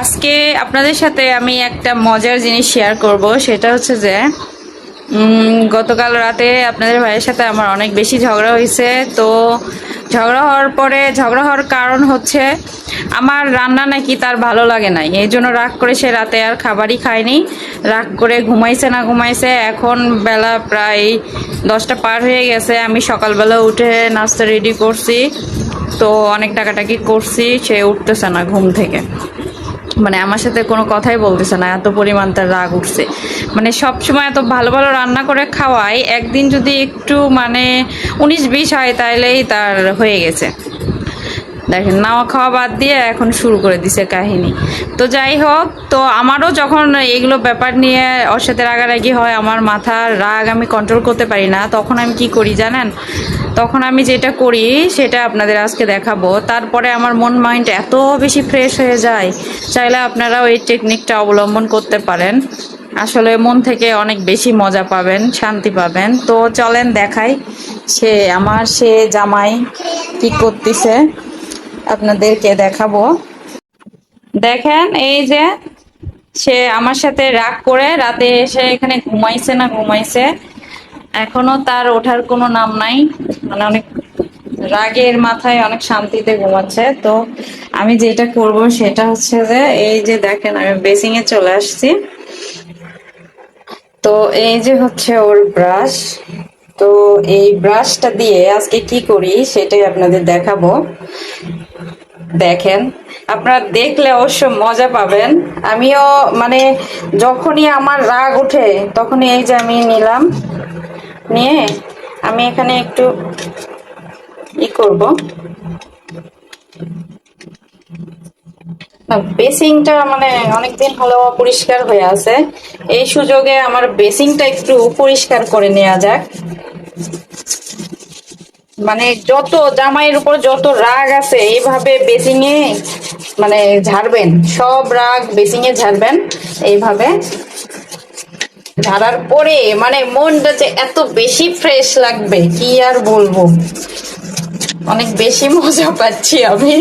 আজকে আপনাদের সাথে আমি একটা মজার জিনিস শেয়ার করব, সেটা হচ্ছে যে গতকাল রাতে আপনাদের ভাইয়ের সাথে আমার অনেক বেশি ঝগড়া হয়েছে। তো ঝগড়া হওয়ার কারণ হচ্ছে আমার রান্না নাকি তার ভালো লাগে নাই, এই জন্য রাগ করে সে রাতে আর খাবারই খায়নি। রাগ করে ঘুমাইছে। এখন বেলা প্রায় 10টা পার হয়ে গেছে। আমি সকালবেলা উঠে নাস্তা রেডি করছি, তো অনেক টাকাটাকি করছি, সে উঠতেছে না ঘুম থেকে। মানে আমার সাথে কোনো কথাই বলতেছে না, এত পরিমাণ তার রাগ উঠছে। মানে সব সময় এত ভালো ভালো রান্না করে খাওয়াই, একদিন যদি একটু মানে 19-20 হয় তাইলেই তার হয়ে গেছে। দেখেন, নাওয়া খাওয়া বাদ দিয়ে এখন শুরু করে দিছে কাহিনী। তো যাই হোক, তো আমারও যখন এগুলো ব্যাপার নিয়ে ওর সাথে রাগারাগি হয়, আমার মাথার রাগ আমি কন্ট্রোল করতে পারি না, তখন আমি কি করি জানেন? তখন আমি যেটা করি সেটা আপনাদের আজকে দেখাবো। তারপরে আমার মন মাইন্ড এত বেশি ফ্রেশ হয়ে যায়। চাইলে আপনারাও এই টেকনিকটা অবলম্বন করতে পারেন, আসলে মন থেকে অনেক বেশি মজা পাবেন, শান্তি পাবেন। তো চলেন দেখাই সে জামাই কি করতেছে, আপনাদেরকে দেখাবো। দেখেন, এই যে সে আমার সাথে রাগ করে রাতে এসে এখানে ঘুমাইছে, এখনো তার ওঠার কোনো নাম নাই। মানে অনেক রাগের মাথায় অনেক শান্তিতে ঘুমাচ্ছে। তো আমি যেটা করব সেটা হচ্ছে যে, এই যে দেখেন আমি বেসিং এ চলে আসছি। তো এই যে হচ্ছে ওর ব্রাশ। তো এই ব্রাশটা দিয়ে আজকে কি করি সেটাই আপনাদের দেখাবো। দেখেন, আপনারা দেখলে অবশ্য মজা পাবেন। আমিও মানে যখনই আমার রাগ ওঠে তখনই এই যে আমি নিয়ে আমি এখানে একটু করব। বেসিংটা মানে অনেকদিন হলো পরিষ্কার হয়ে আছে, এই সুযোগে আমার বেসিংটা একটু পরিষ্কার করে নেওয়া যাক। মানে যত জামাইয়ের উপর যত রাগ আছে এইভাবে বেসিং এ মানে ঝাড়বেন, সব রাগ বেসিং এ ঝাড়বেন। এইভাবে ঝাড়ার পরে মানে মনটা যে এত বেশি ফ্রেশ লাগবে কি আর বলবো। অনেক বেশি মজা পাচ্ছি আমি,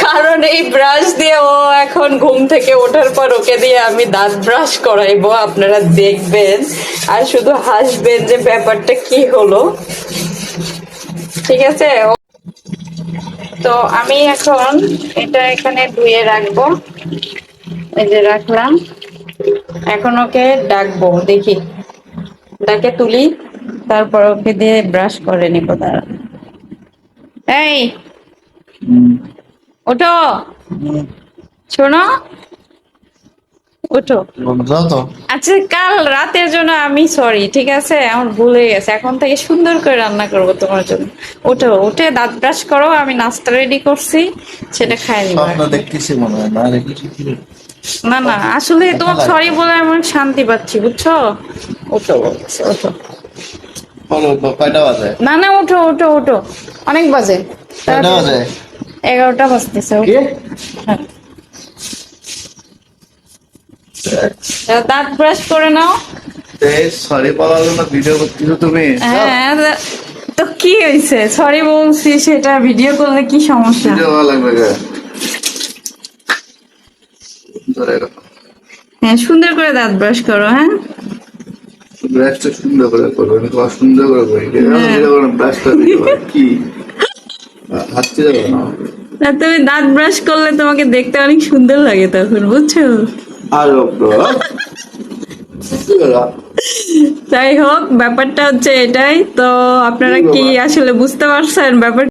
কারণ এই ব্রাশ দিয়ে ও এখন ঘুম থেকে ওঠার পর ওকে দিয়ে আমি দাঁত ব্রাশ করাইবো। আপনারা দেখবেন আর শুধু হাসবেন যে ব্যাপারটা কি হলো। ঠিক আছে, তো আমি এখন এটা এখানে ধুয়ে রাখবো। এই যে রাখলাম, এখন ওকে ডাকবো, দেখি ডাকে তুলি, তারপর ওকে দিয়ে ব্রাশ করে নিব। তারা এই ওঠো, শোনো, ওঠো। আচ্ছা, কাল রাতের জন্য আমি সরি, ঠিক আছে, আমার ভুলে গেছে। এখন থেকে সুন্দর করে রান্না করব তোমার জন্য। ওঠো, উঠে দাঁত ব্রাশ করো, আমি নাস্তা রেডি করছি, সেটা খাই নিব। না না, আসলে তোমার সরি বলে আমি অনেক শান্তি পাচ্ছি, বুঝছো? ওঠো, ওঠো। না না, ওঠো ওঠো ওঠো, অনেক বাজে। 11টা বাজতেছে। দাঁত ব্রাশ করে নাও। সরি বলার জন্য ভিডিও করতেছো তুমি? হ্যাঁ, তো কি হয়েছে, সরি বলছি, সেটা ভিডিও করলে কি সমস্যা? হ্যাঁ, সুন্দর করে দাঁত ব্রাশ করো। হ্যাঁ, ব্রাশটা সুন্দর করে করো, সুন্দর করে করি ব্রাশটা কি হাঁটতে যাবে না। তুমি দাঁত ব্রাশ করলে তোমাকে দেখতে অনেক সুন্দর লাগে তখন, বুঝছো? যাই হোক, ব্যাপারটা হচ্ছে এটাই। তো আপনারা কি আসলে বুঝতে পারছেন ব্যাপার?